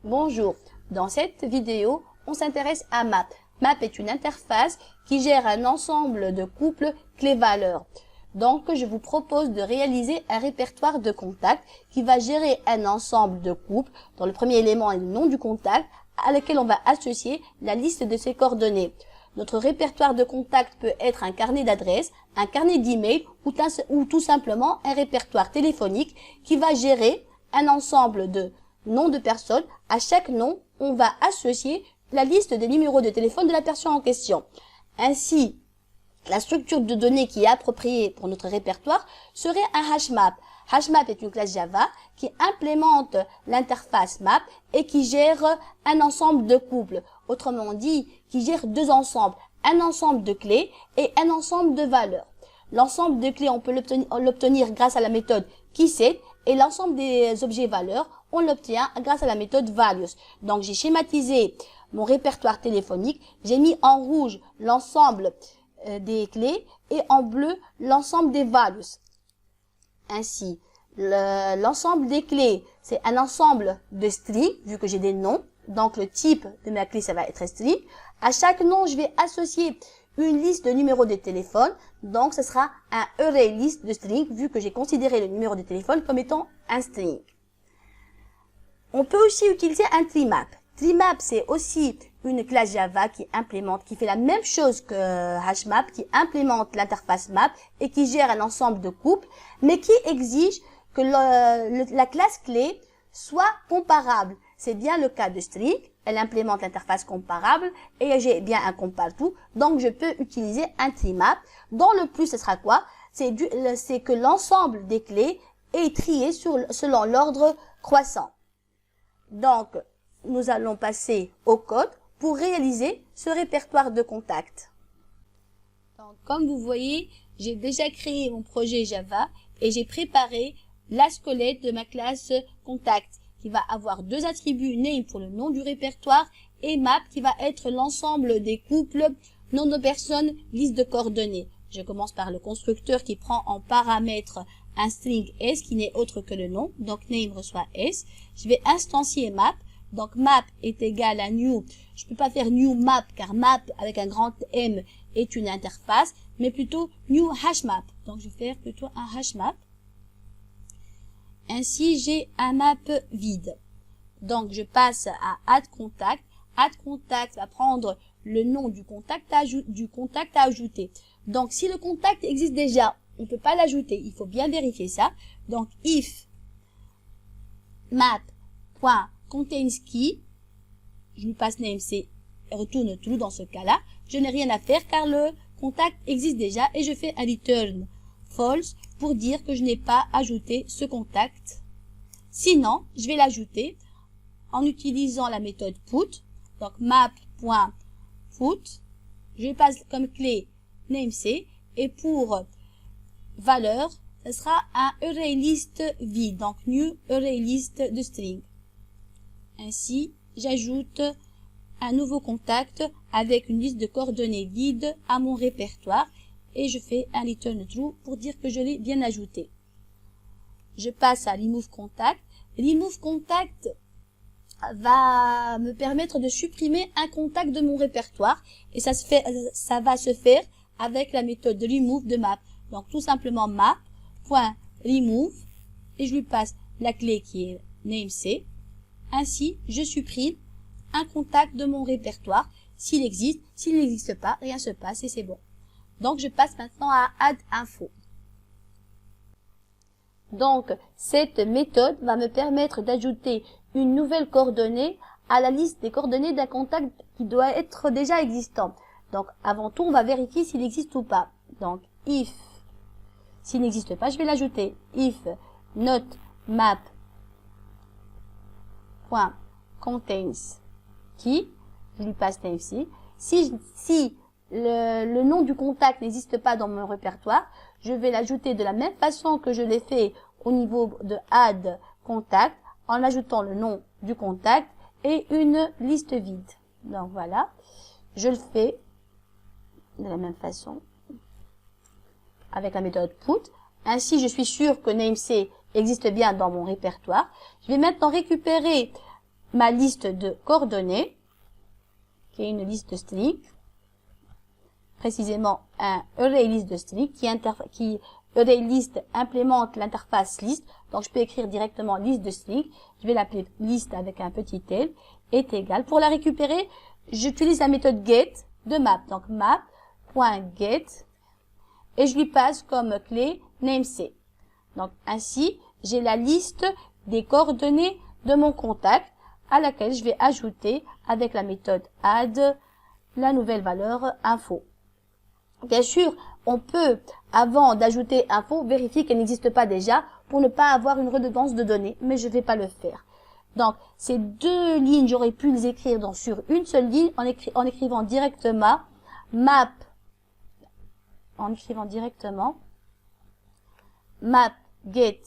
Bonjour, dans cette vidéo, on s'intéresse à MAP. MAP est une interface qui gère un ensemble de couples clés-valeurs. Donc, je vous propose de réaliser un répertoire de contacts qui va gérer un ensemble de couples, dont le premier élément est le nom du contact, à lequel on va associer la liste de ses coordonnées. Notre répertoire de contacts peut être un carnet d'adresses, un carnet d'email ou tout simplement un répertoire téléphonique qui va gérer un ensemble de noms de personnes. À chaque nom, on va associer la liste des numéros de téléphone de la personne en question. Ainsi, la structure de données qui est appropriée pour notre répertoire serait un hashmap. Hashmap est une classe Java qui implémente l'interface map et qui gère un ensemble de couples. Autrement dit, qui gère deux ensembles, un ensemble de clés et un ensemble de valeurs. L'ensemble de clés, on peut l'obtenir grâce à la méthode keyset et l'ensemble des objets valeurs, on l'obtient grâce à la méthode values. Donc, j'ai schématisé mon répertoire téléphonique, j'ai mis en rouge l'ensemble des clés et en bleu l'ensemble des values. Ainsi, l'ensemble des clés, c'est un ensemble de strings, vu que j'ai des noms. Donc, le type de ma clé, ça va être string. À chaque nom, je vais associer une liste de numéros de téléphone. Donc, ce sera un array list de string, vu que j'ai considéré le numéro de téléphone comme étant un string. On peut aussi utiliser un treemap. Treemap, c'est aussi une classe Java qui fait la même chose que hashmap, qui implémente l'interface map et qui gère un ensemble de couples, mais qui exige que la classe clé soit comparable. C'est bien le cas de string. Elle implémente l'interface comparable et j'ai bien un compare-tout. Donc, je peux utiliser un treemap. Dans le plus, ce sera quoi? C'est que l'ensemble des clés est trié selon l'ordre croissant. Donc, nous allons passer au code pour réaliser ce répertoire de contacts. Donc, comme vous voyez, j'ai déjà créé mon projet Java et j'ai préparé la squelette de ma classe contact qui va avoir deux attributs name pour le nom du répertoire et map qui va être l'ensemble des couples, nom de personnes, liste de coordonnées. Je commence par le constructeur qui prend en paramètre un string s qui n'est autre que le nom. Donc, name reçoit s. Je vais instancier map. Donc, map est égal à new. Je peux pas faire new map car map avec un grand M est une interface, mais plutôt new hashmap. Donc, je vais faire plutôt un hashmap. Ainsi, j'ai un map vide. Donc, je passe à add contact. Add contact va prendre le nom du contact à ajouter. Donc, si le contact existe déjà, on ne peut pas l'ajouter. Il faut bien vérifier ça. Donc, if map.contains key, je lui passe namesay, retourne true dans ce cas-là. Je n'ai rien à faire car le contact existe déjà et je fais un return false pour dire que je n'ai pas ajouté ce contact. Sinon, je vais l'ajouter en utilisant la méthode put. Donc, map.put, je passe comme clé namesay et pour valeur, ce sera un array list vide, donc new array list de string. Ainsi, j'ajoute un nouveau contact avec une liste de coordonnées vide à mon répertoire et je fais un return true pour dire que je l'ai bien ajouté. Je passe à remove contact. Remove contact va me permettre de supprimer un contact de mon répertoire et ça va se faire avec la méthode remove de map. Donc, tout simplement map.remove et je lui passe la clé qui est namesay. Ainsi, je supprime un contact de mon répertoire s'il existe. S'il n'existe pas, rien se passe et c'est bon. Donc, je passe maintenant à add info. Donc, cette méthode va me permettre d'ajouter une nouvelle coordonnée à la liste des coordonnées d'un contact qui doit être déjà existant. Donc, avant tout, on va vérifier s'il existe ou pas. Donc, if s'il n'existe pas, je vais l'ajouter. If not map.contains key, je lui passe namesay. Si le nom du contact n'existe pas dans mon répertoire, je vais l'ajouter de la même façon que je l'ai fait au niveau de add contact, en ajoutant le nom du contact et une liste vide. Donc voilà, je le fais de la même façon avec la méthode put. Ainsi, je suis sûr que namesay existe bien dans mon répertoire. Je vais maintenant récupérer ma liste de coordonnées, qui est une liste de string, précisément un array list de string qui array list implémente l'interface list. Donc je peux écrire directement liste de string. Je vais l'appeler list avec un petit l est égal. Pour la récupérer, j'utilise la méthode get de map. Donc map.get et je lui passe comme clé namesay. Donc ainsi, j'ai la liste des coordonnées de mon contact à laquelle je vais ajouter avec la méthode add la nouvelle valeur info. Bien sûr, on peut, avant d'ajouter info, vérifier qu'elle n'existe pas déjà pour ne pas avoir une redondance de données, mais je ne vais pas le faire. Donc, ces deux lignes, j'aurais pu les écrire sur une seule ligne en écrivant directement map, map get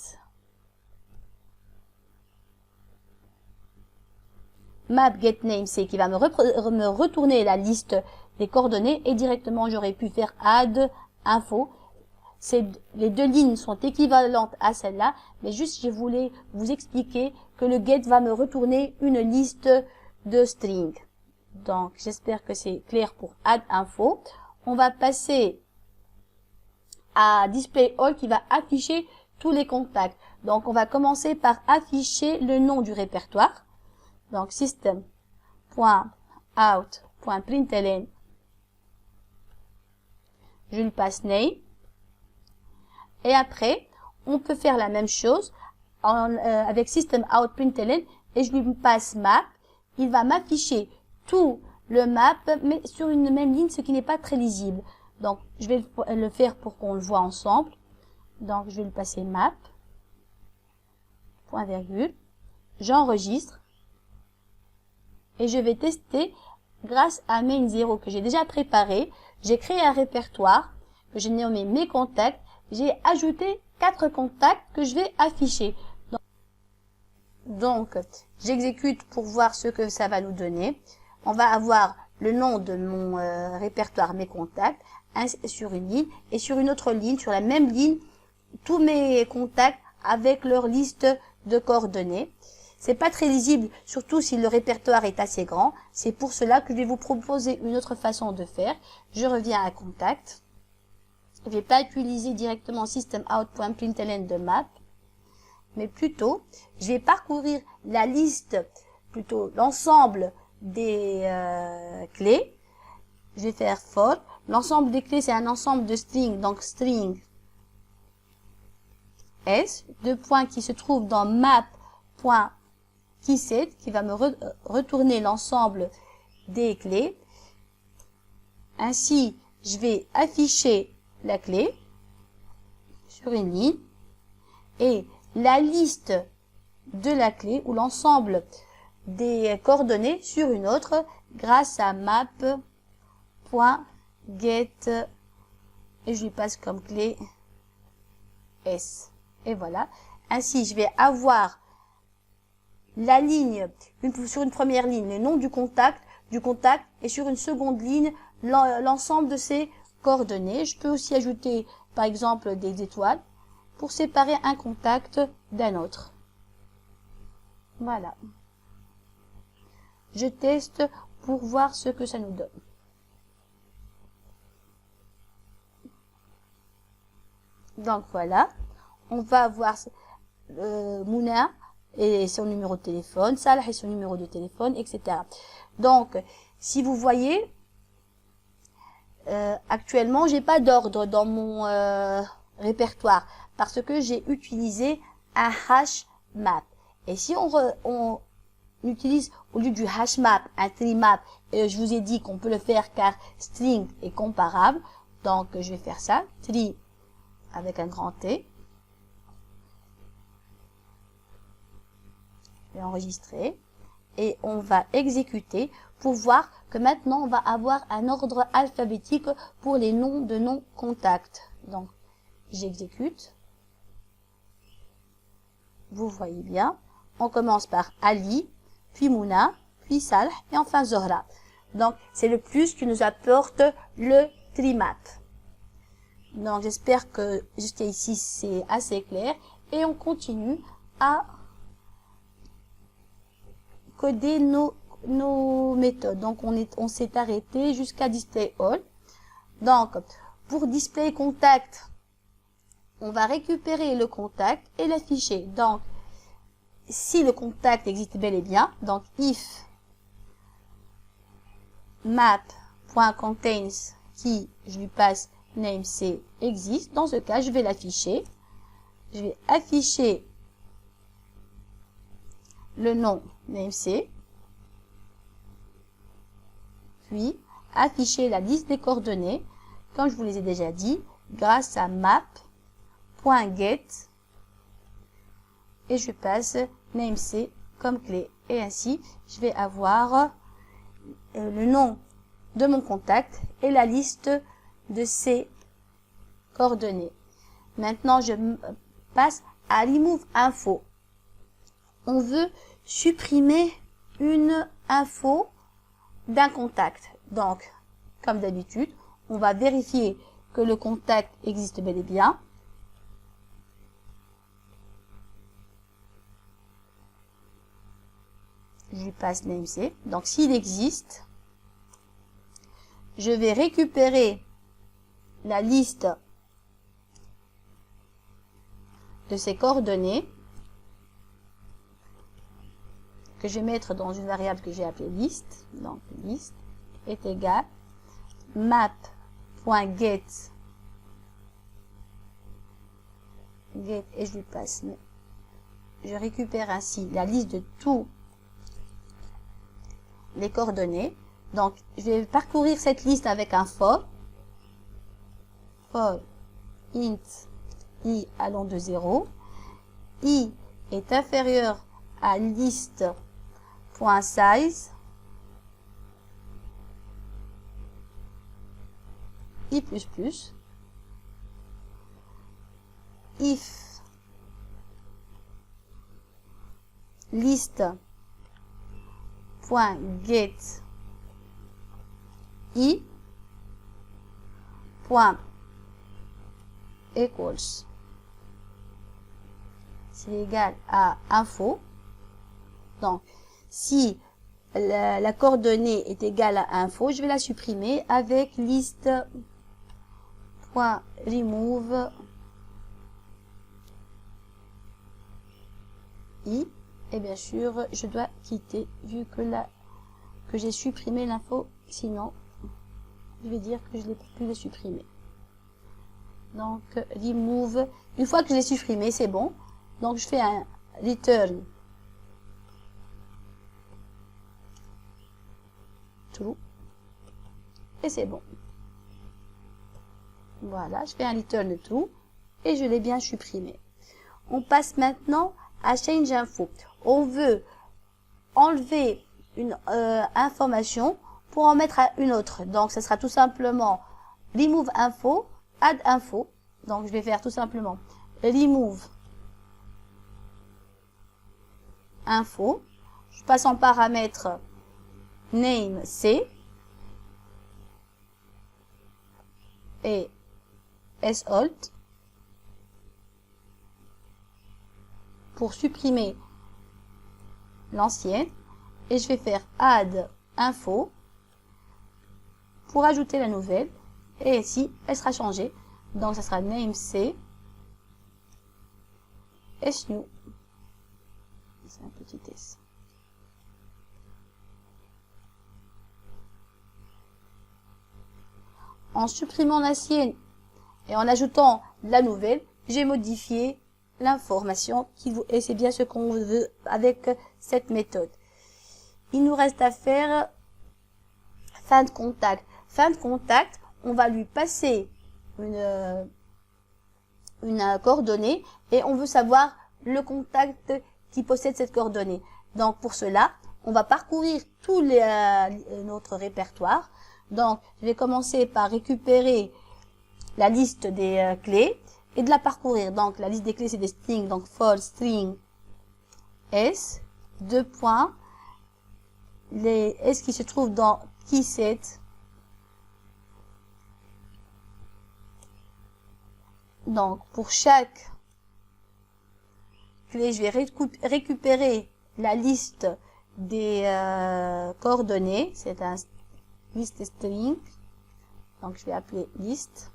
namesay qui va me retourner la liste des coordonnées et directement j'aurais pu faire add info. Les deux lignes sont équivalentes à celle-là, mais juste je voulais vous expliquer que le get va me retourner une liste de string. Donc j'espère que c'est clair pour add info. On va passer à display all qui va afficher tous les contacts. Donc on va commencer par afficher le nom du répertoire. Donc system.out.println, je lui passe name. Et après, on peut faire la même chose avec system.out.println et je lui passe map. Il va m'afficher tout le map, mais sur une même ligne, ce qui n'est pas très lisible. Donc, je vais le faire pour qu'on le voit ensemble. Donc, je vais lui passer map, point virgule, j'enregistre. Et je vais tester grâce à main0 que j'ai déjà préparé. J'ai créé un répertoire que j'ai nommé mes contacts. J'ai ajouté 4 contacts que je vais afficher. Donc j'exécute pour voir ce que ça va nous donner. On va avoir le nom de mon répertoire mes contacts sur une ligne et sur une autre ligne, sur la même ligne, tous mes contacts avec leur liste de coordonnées. C'est pas très lisible, surtout si le répertoire est assez grand. C'est pour cela que je vais vous proposer une autre façon de faire. Je reviens à contact. Je vais pas utiliser directement systemout.println de map, mais plutôt, je vais parcourir la liste, plutôt l'ensemble des clés. Je vais faire for. L'ensemble des clés, c'est un ensemble de strings, donc string s, deux points qui se trouvent dans map.keyset, qui va me retourner l'ensemble des clés. Ainsi, je vais afficher la clé sur une ligne et la liste de la clé ou l'ensemble des coordonnées sur une autre grâce à map.get et je lui passe comme clé S. Et voilà. Ainsi, je vais avoir la ligne, sur une première ligne, le nom du contact et sur une seconde ligne, l'ensemble de ses coordonnées. Je peux aussi ajouter, par exemple, des étoiles pour séparer un contact d'un autre. Voilà. Je teste pour voir ce que ça nous donne. Donc voilà, on va avoir Mouna et son numéro de téléphone, Salah et son numéro de téléphone, etc. Donc, si vous voyez, actuellement, j'ai pas d'ordre dans mon répertoire parce que j'ai utilisé un hash map. Et si on utilise au lieu du hash map un tree map, et je vous ai dit qu'on peut le faire car string est comparable, donc je vais faire ça, tree avec un grand T. Je vais enregistrer et on va exécuter pour voir que maintenant on va avoir un ordre alphabétique pour les noms de non-contacts. Donc j'exécute. Vous voyez bien. On commence par Ali, puis Mouna, puis Salah et enfin Zohra. Donc c'est le plus qui nous apporte le tree map. Donc j'espère que jusqu'à ici c'est assez clair et on continue à coder nos méthodes. Donc, on s'est arrêté jusqu'à display all. Donc, pour display contact, on va récupérer le contact et l'afficher. Donc, si le contact existe bel et bien, donc if map.contains qui, je lui passe namec existe, dans ce cas, je vais l'afficher. Je vais afficher le nom namec, puis afficher la liste des coordonnées, comme je vous les ai déjà dit, grâce à map.get et je passe namec comme clé. Et ainsi, je vais avoir le nom de mon contact et la liste de ses coordonnées. Maintenant, je passe à remove info. On veut supprimer une info d'un contact. Donc, comme d'habitude, on va vérifier que le contact existe bel et bien. Je lui passe namec. Donc, s'il existe, je vais récupérer la liste de ses coordonnées que je vais mettre dans une variable que j'ai appelée liste. Donc, liste est égal map.get et je lui passe. Je récupère ainsi la liste de tous les coordonnées. Donc, je vais parcourir cette liste avec un for int i allant de 0. I est inférieur à liste.size i++. If list.get i.equals c'est égal à info. Donc, si la coordonnée est égale à info, je vais la supprimer avec list.remove i. Et bien sûr, je dois quitter vu que j'ai supprimé l'info. Sinon, je vais dire que je n'ai pu le supprimer. Donc, remove. Une fois que je l'ai supprimé, c'est bon. Donc, je fais un return true. Et c'est bon. Voilà, je fais un return true. Et je l'ai bien supprimé. On passe maintenant à change info. On veut enlever une information pour en mettre une autre. Donc, ce sera tout simplement remove info, add info. Donc, je vais faire tout simplement remove info. Je passe en paramètre namec et salt pour supprimer l'ancienne. Et je vais faire add info pour ajouter la nouvelle. Et ici, elle sera changée. Donc, ça sera namec snew. C'est un petit s. En supprimant l'ancienne et en ajoutant la nouvelle, j'ai modifié l'information et c'est bien ce qu'on veut avec cette méthode. Il nous reste à faire fin de contact. Fin de contact, on va lui passer une coordonnée et on veut savoir le contact qui possède cette coordonnée. Donc pour cela, on va parcourir tout notre répertoire. Donc je vais commencer par récupérer la liste des clés et de la parcourir. Donc la liste des clés c'est des strings, donc for string s, deux points, les s qui se trouvent dans keyset. Donc pour chaque clé, je vais récupérer la liste des coordonnées, c'est un list string, donc je vais appeler list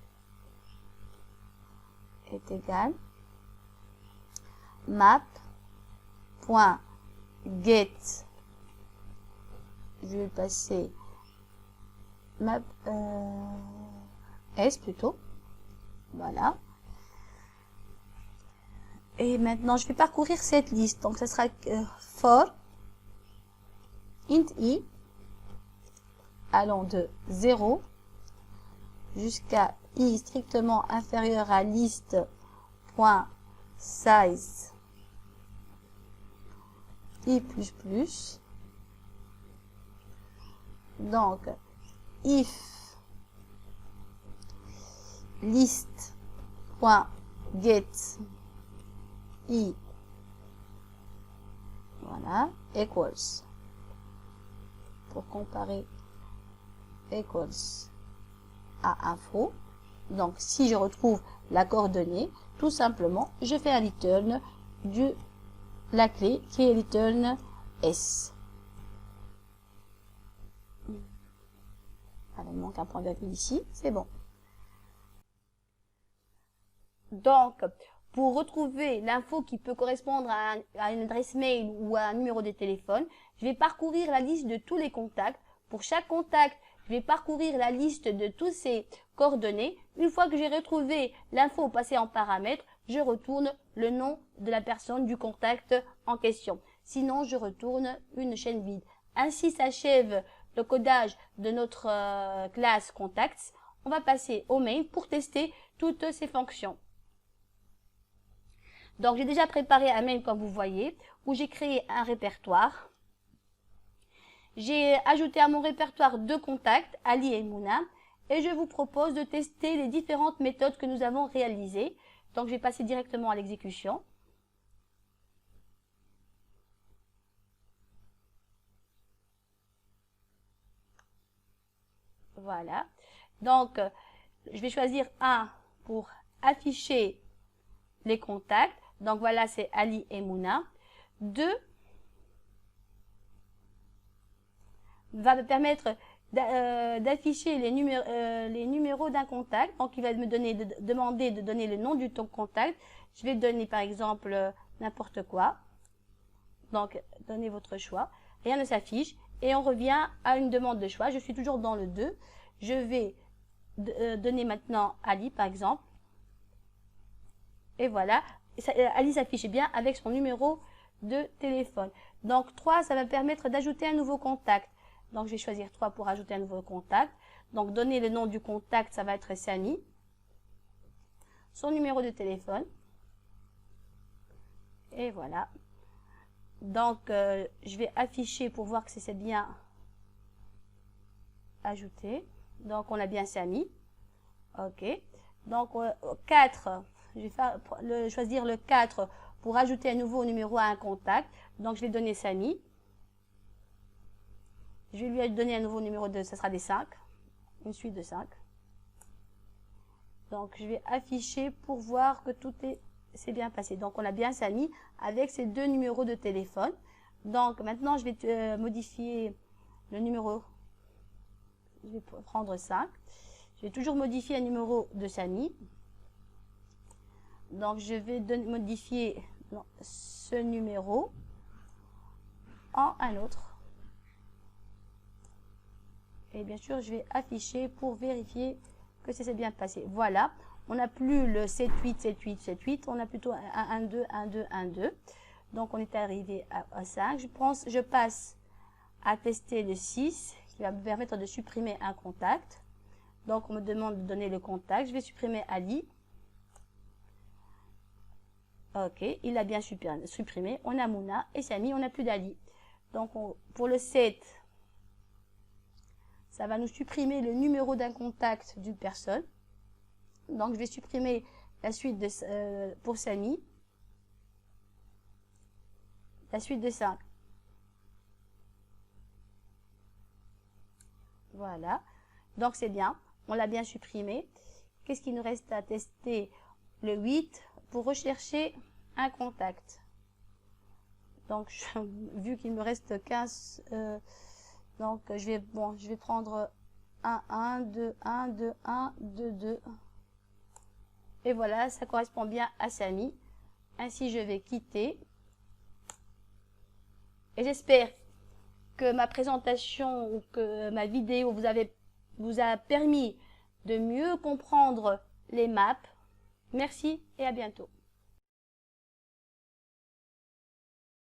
est égal map.get, je vais passer map s plutôt, voilà. Et maintenant, je vais parcourir cette liste. Donc, ce sera for int i allant de 0 jusqu'à i strictement inférieur à list.size i++. Donc, if list.get i, voilà, equals, pour comparer, equals à info. Donc si je retrouve la coordonnée, tout simplement je fais un return de la clé qui est return s. Alors, il manque un point virgule ici, c'est bon. Donc pour retrouver l'info qui peut correspondre à une adresse mail ou à un numéro de téléphone, je vais parcourir la liste de tous les contacts. Pour chaque contact, je vais parcourir la liste de tous ces coordonnées. Une fois que j'ai retrouvé l'info passée en paramètres, je retourne le nom de la personne du contact en question. Sinon, je retourne une chaîne vide. Ainsi s'achève le codage de notre classe contacts. On va passer au mail pour tester toutes ces fonctions. Donc, j'ai déjà préparé un mail, comme vous voyez, où j'ai créé un répertoire. J'ai ajouté à mon répertoire 2 contacts, Ali et Mouna, et je vous propose de tester les différentes méthodes que nous avons réalisées. Donc, je vais passer directement à l'exécution. Voilà. Donc, je vais choisir 1 pour afficher les contacts. Donc voilà, c'est Ali et Mouna. 2 va me permettre d'afficher les numéros d'un contact. Donc il va me demander de donner le nom du contact. Je vais donner par exemple n'importe quoi. Donc donnez votre choix. Rien ne s'affiche. Et on revient à une demande de choix. Je suis toujours dans le 2. Je vais donner maintenant Ali par exemple. Et voilà. Ali s'affiche bien avec son numéro de téléphone. Donc 3, ça va me permettre d'ajouter un nouveau contact. Donc je vais choisir 3 pour ajouter un nouveau contact. Donc donner le nom du contact, ça va être Samy. Son numéro de téléphone. Et voilà. Donc je vais afficher pour voir que c'est bien ajouté. Donc on a bien Samy. Ok. Donc 4. Je vais choisir le 4 pour ajouter un nouveau numéro à un contact. Donc, je vais donner Samy. Je vais lui donner un nouveau numéro ça sera des 5. Une suite de 5. Donc, je vais afficher pour voir que tout c'est bien passé. Donc, on a bien Samy avec ces 2 numéros de téléphone. Donc, maintenant, je vais modifier le numéro. Je vais prendre 5. Je vais toujours modifier un numéro de Samy. Donc, je vais modifier ce numéro en un autre. Et bien sûr, je vais afficher pour vérifier que ça s'est bien passé. Voilà, on n'a plus le 7, 8, 7, 8, 7, 8. On a plutôt un 1, 2, 1, 2, 1, 2. Donc, on est arrivé à 5. Je passe à tester le 6 qui va me permettre de supprimer un contact. Donc, on me demande de donner le contact. Je vais supprimer Ali. Ok, il a bien supprimé. On a Mouna et Samy, on n'a plus d'Ali. Donc, pour le 7, ça va nous supprimer le numéro d'un contact d'une personne. Donc, je vais supprimer la suite pour Samy. La suite de 5. Voilà. Donc, c'est bien. On l'a bien supprimé. Qu'est-ce qu'il nous reste à tester? Le 8 pour rechercher un contact. Donc, vu qu'il me reste 15, donc je vais prendre 1, 1, 2, 1, 2, 1, 2, 2. Et voilà, ça correspond bien à Samy. Ainsi, je vais quitter. Et j'espère que ma présentation ou que ma vidéo vous a permis de mieux comprendre les maps. Merci et à bientôt.